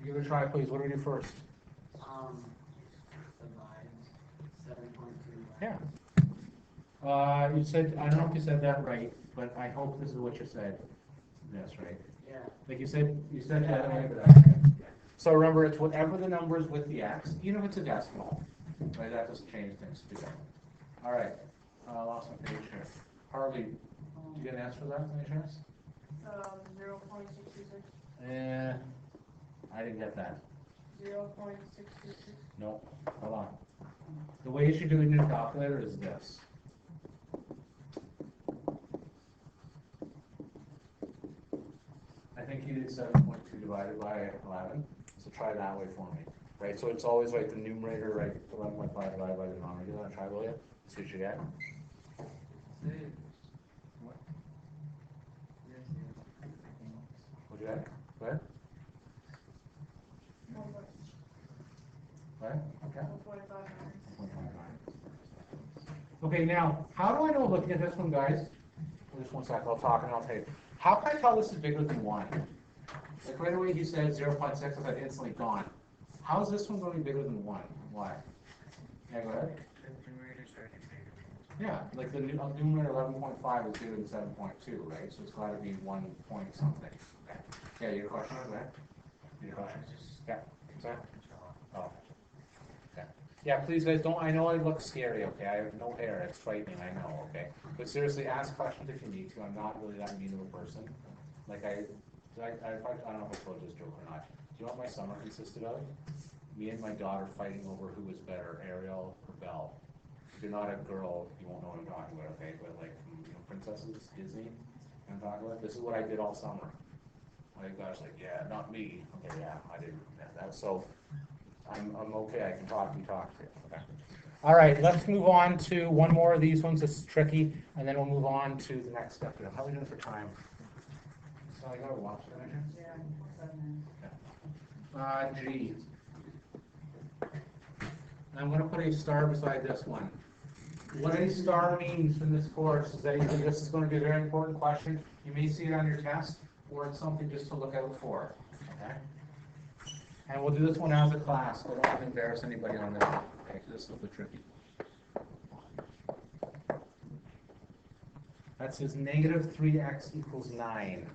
Give it a try, please. What do we do first? Divide 7.2. Yeah. You said, I don't know if you said that right, but I hope this is what you said. That's right. Yeah. Like you said that way. So remember, it's whatever the number is with the x, even if it's a decimal. Right? That doesn't change things too much. All right. I lost my page here. Harvey, did you get an answer for that? Any chance? 0.66. I didn't get that. 0.66. No. Hold on. The way you should do it in your calculator is this. I think you did 7.2 divided by 11. So try that way for me. Right? So it's always right, the numerator, right? 11.5 divided by the denominator. Do that, try, will you? See what you get. What? What'd you get? Go ahead. Right? Okay. 1.59. Okay, now, how do I know, looking at this one, guys? Just one second, I'll talk and I'll tell you. How can I tell this is bigger than 1? Like right away he said 0.6, I said instantly gone. How is this one going to be bigger than 1? Why? Yeah, go ahead. Yeah, like the numerator 11.5 is bigger than 7.2, right? So it's got to be 1 point something. Okay. Yeah, your question, go ahead. Your question? Yeah. Sorry? Oh. Okay. Yeah, please guys, don't, I know I look scary, okay? I have no hair, it's frightening, I know, okay? But seriously, ask questions if you need to. I'm not really that mean of a person. Like I don't know if I told you this joke or not. Do you know what my summer consisted of? Me and my daughter fighting over who was better, Ariel or Belle. If you're not a girl, you won't know what I'm talking about, okay? But like, princesses, Disney, I'm talking about. This is what I did all summer. My gosh, like, yeah, not me. Okay, yeah, I didn't. That. So I'm okay. I can talk. Okay. All right, let's move on to one more of these ones. This is tricky, and then we'll move on to the next step here. How are we doing for time? So I gotta watch that. Yeah. G. I'm going to put a star beside this one. What a star means in this course is that either this is going to be a very important question, you may see it on your test, or it's something just to look out for. Okay? And we'll do this one as a class, so I don't want to embarrass anybody on this. Okay, so this is a little bit tricky. That says negative 3x equals 9.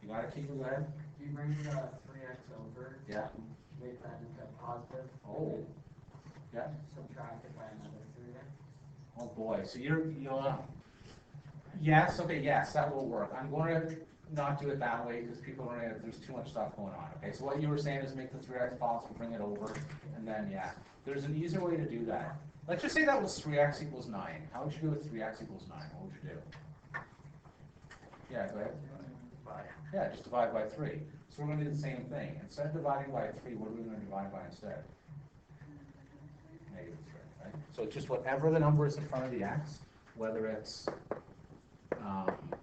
You got it, Keith? Go ahead. Do you bring the 3x over? Yeah. Make that into positive. Oh. Yeah. Subtract it by another 3x. Oh boy. So you'll. Yes. Okay. Yes, that will work. I'm going to not do it that way because people are there's too much stuff going on. Okay. So what you were saying is make the 3x possible, bring it over, and then yeah. There's an easier way to do that. Let's just say that was 3x equals 9. How would you do with 3x equals 9? What would you do? Yeah. Go ahead. Yeah, just divide by 3. So we're going to do the same thing. Instead of dividing by 3, what are we going to divide by instead? Negative 3, right? So it's just whatever the number is in front of the x, whether it's,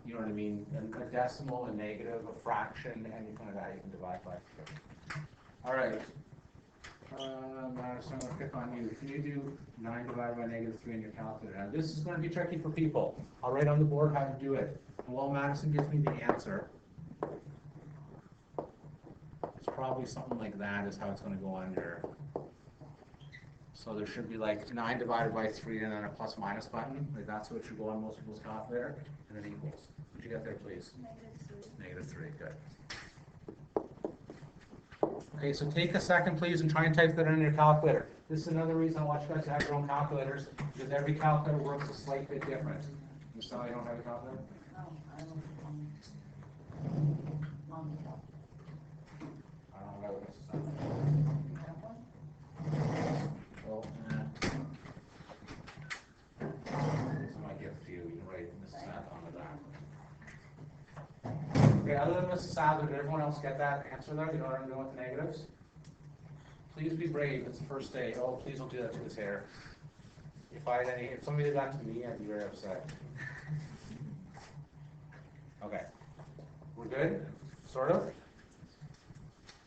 you know what I mean, a decimal, a negative, a fraction, anything like that, you can divide by 3. All right. So I'm going to pick on you. Can you do 9 divided by negative 3 in your calculator? Now, this is going to be tricky for people. I'll write on the board how to do it. And while Madison gives me the answer, it's probably something like that is how it's going to go under. So there should be like 9 divided by 3 and then a plus minus button. Like that's what should go on most people's calculator. And then equals. What'd you get there, please? Negative 3. Good. Okay, so take a second, please, and try and type that in your calculator. This is another reason I want you guys to have your own calculators, because every calculator works a slight bit different. You saw you don't have a calculator? I don't I don't know what this is. Well, this might get a few. You're right, Mrs. Sadler on the back. Okay, other than Mrs. Sadler, did everyone else get that answer there? You know what I'm doing with the negatives? Please be brave. It's the first day. Oh, please don't do that to his hair. If somebody did that to me, I'd be very upset. Okay. We're good? Sort of?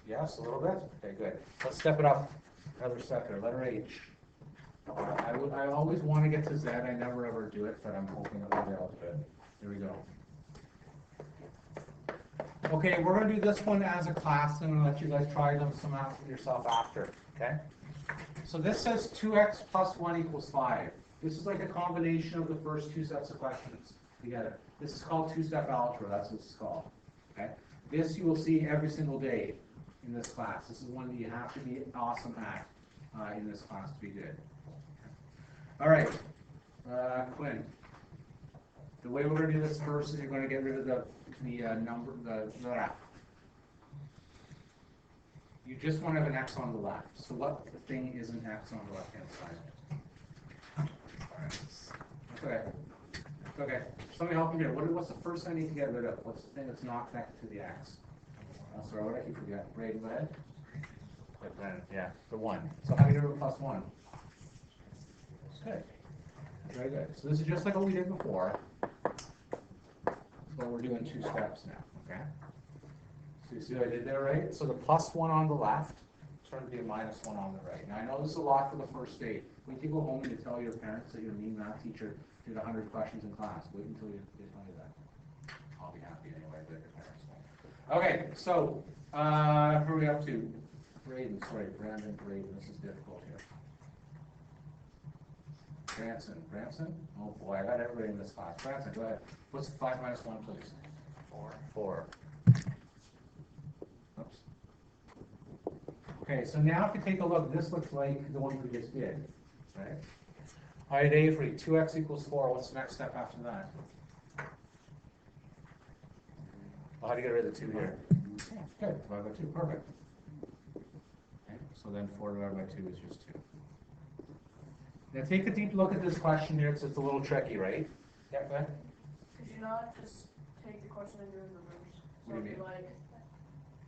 Yes, a little bit? Okay, good. Let's step it up. Another step there. Letter H. I always want to get to Z. I never ever do it, but I'm hoping that we'll be able to do it. Here we go. Okay, we're gonna do this one as a class, and I'll let you guys try them some out yourself after, okay? So this says 2x plus 1 equals 5. This is like a combination of the first two sets of questions together. This is called two-step algebra, that's what it's called, okay? This you will see every single day in this class. This is one that you have to be awesome at in this class to be good. All right, Quinn. The way we're going to do this first is you're going to get rid of the you just want to have an x on the left. So what the thing is an x on the left-hand side? All right. Okay. Okay. Somebody help me here. What's the first thing I need to get rid of? What's the thing that's not connected to the x? Oh, sorry, what did I keep forgetting? Braden, go ahead. Yeah, the 1. So how do you get rid of plus 1? Good. Very good. So this is just like what we did before. But we're doing 2 steps now, okay? So you see what I did there, right? So the plus 1 on the left turned to be a minus 1 on the right. Now I know this is a lot for the first day. When you go home and you tell your parents that your mean math teacher did 100 questions in class, wait until they tell you that. I'll be happy anyway, but your parents won't. Okay, so who are we up to? Braden, sorry, Brandon, Braden. This is difficult here. Branson? Oh boy, I got everybody in this class. Branson, go ahead. What's 5 minus 1, please? 4. Oops. Okay, so now if you take a look, this looks like the one we just did, right? All right, Avery, 2x equals 4. What's the next step after that? Well, how do you get rid of the 2 here? Yeah, good, divided by 2, perfect. Okay, so then 4 divided by 2 is just 2. Now take a deep look at this question here, because it's a little tricky, right? Yeah, go ahead. Could you not just take the question and do it in reverse? So What do you it'd be mean? like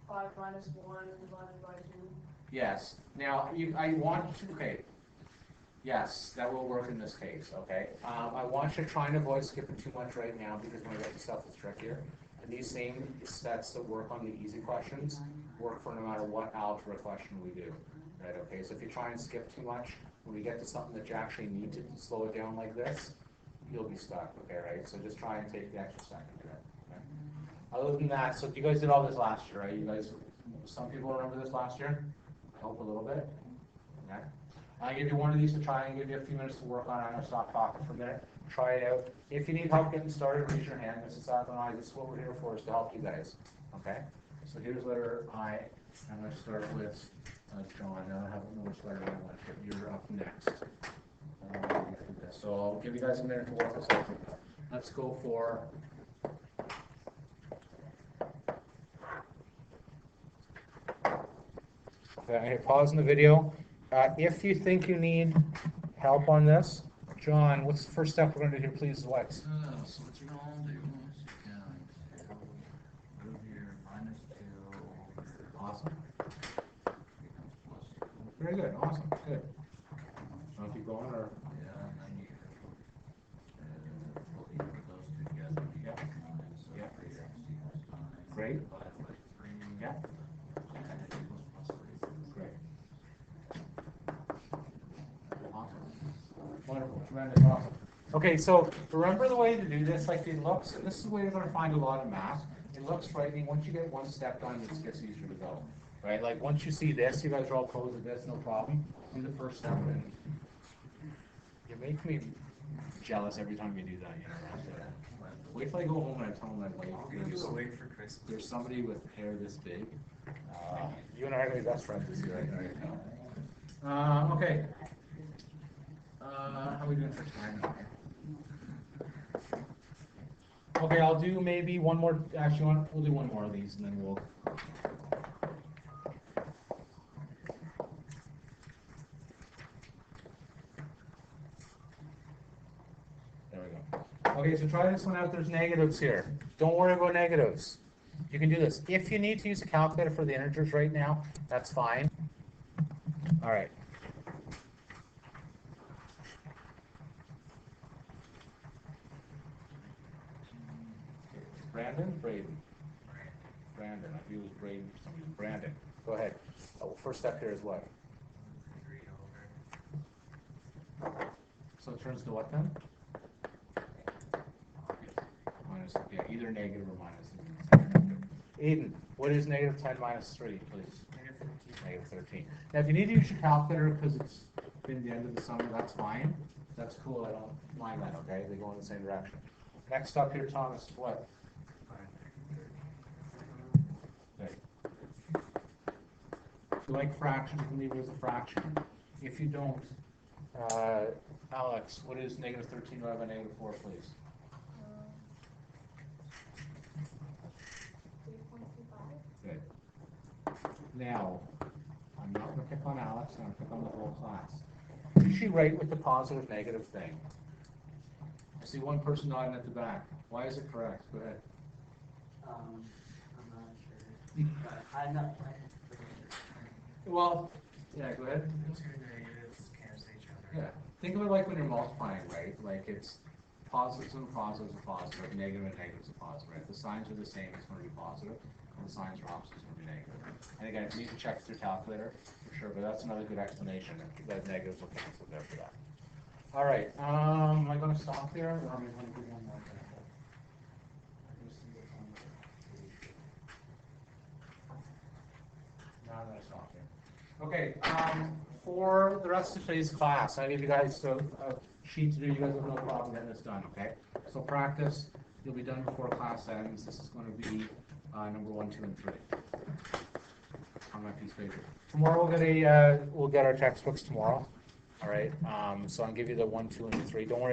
5 minus 1 divided by 2. Yes. Now, I want you to, okay. Yes, that will work in this case, okay? I want you to try and avoid skipping too much right now, because when I get to stuff that's trickier, and these same sets that work on the easy questions work for no matter what algebra question we do, right? Okay, so if you try and skip too much, when we get to something that you actually need to slow it down like this, you'll be stuck, okay, right? So just try and take the extra second here, okay? Other than that, so you guys did all this last year, right? You guys, some people remember this last year? I hope a little bit, okay? I'll give you one of these to try and give you a few minutes to work on. I'm going to stop talking for a minute. Try it out. If you need help getting started, raise your hand. Mrs. Sadler and I, this is what we're here for, is to help you guys, okay? So here's letter I. I'm going to start with John. I don't know which letter I want, but you're up next. So I'll give you guys a minute to work this out. Let's go for okay, pause in the video. If you think you need help on this, John, what's the first step we're going to do, please? What? So what you're going to do is you're going to move your -2 Awesome. becomes +2. Very good. Awesome. Good. Want to keep going, or? Yeah, and then you put those two together. You Yeah. get 9, so Yeah. 3x equals 9. Great. Divided by 3. Yeah. And it equals +3. Great. Awesome. Wonderful. Tremendous. Awesome. Okay, so remember the way to do this, like it looks, and this is the way you're going to find a lot of math. It looks frightening. Once you get one step done, it gets easier to go. Right? Like once you see this, you guys are all pros at this, no problem. Do the first step, and you make me jealous every time you do that. You know, right? Wait till I go home and I tell them that like Wait for Christmas. there's somebody with hair this big. You and I are going to be best friends this year, right? Okay. How are we doing for time now? Okay, I'll do maybe one more. Actually, we'll do one more of these, and then we'll. There we go. Okay, so try this one out. There's negatives here. Don't worry about negatives. You can do this. If you need to use a calculator for the integers right now, that's fine. All right. Brandon? Braden. Brandon. I feel it was Braden for some reason. Brandon. Go ahead. First step here is what? 3 over. So it turns to what then? Minus, yeah, either negative or minus. Aiden, what is negative 10 minus 3, please? Negative 13. Now, if you need to use your calculator because it's been the end of the summer, that's fine. That's cool. I don't mind that, okay? They go in the same direction. Next up here, Thomas, what? Okay. If you like fractions, you can leave it as a fraction. If you don't, Alex, what is negative 13 divided by negative 4, please? 3.25. Good. Now, I'm not going to pick on Alex, I'm going to pick on the whole class. Did she write with the positive negative thing? I see one person nodding at the back. Why is it correct? Go ahead. I'm not sure, but I'm not. Well, yeah, go ahead. Two negatives cancel each other. Yeah. Think of it like when you're multiplying, right? Like it's positives and positives are positive, negative and negatives are positive, right? The signs are the same, it's going to be positive, and the signs are opposite, it's going to be negative. And again, if you need to check with your calculator, for sure, but that's another good explanation, that negatives will cancel there for that. All right, am I going to stop there, or am I going to do one more example? No, I'm going to stop here. Okay, for the rest of today's class, I give you guys a sheet to do. You guys have no problem getting this done, okay? So practice, you'll be done before class ends. This is going to be number 1, 2, and 3 on my piece of paper. Tomorrow we'll get our textbooks tomorrow, all right? So I'll give you the 1, 2, and 3. Don't worry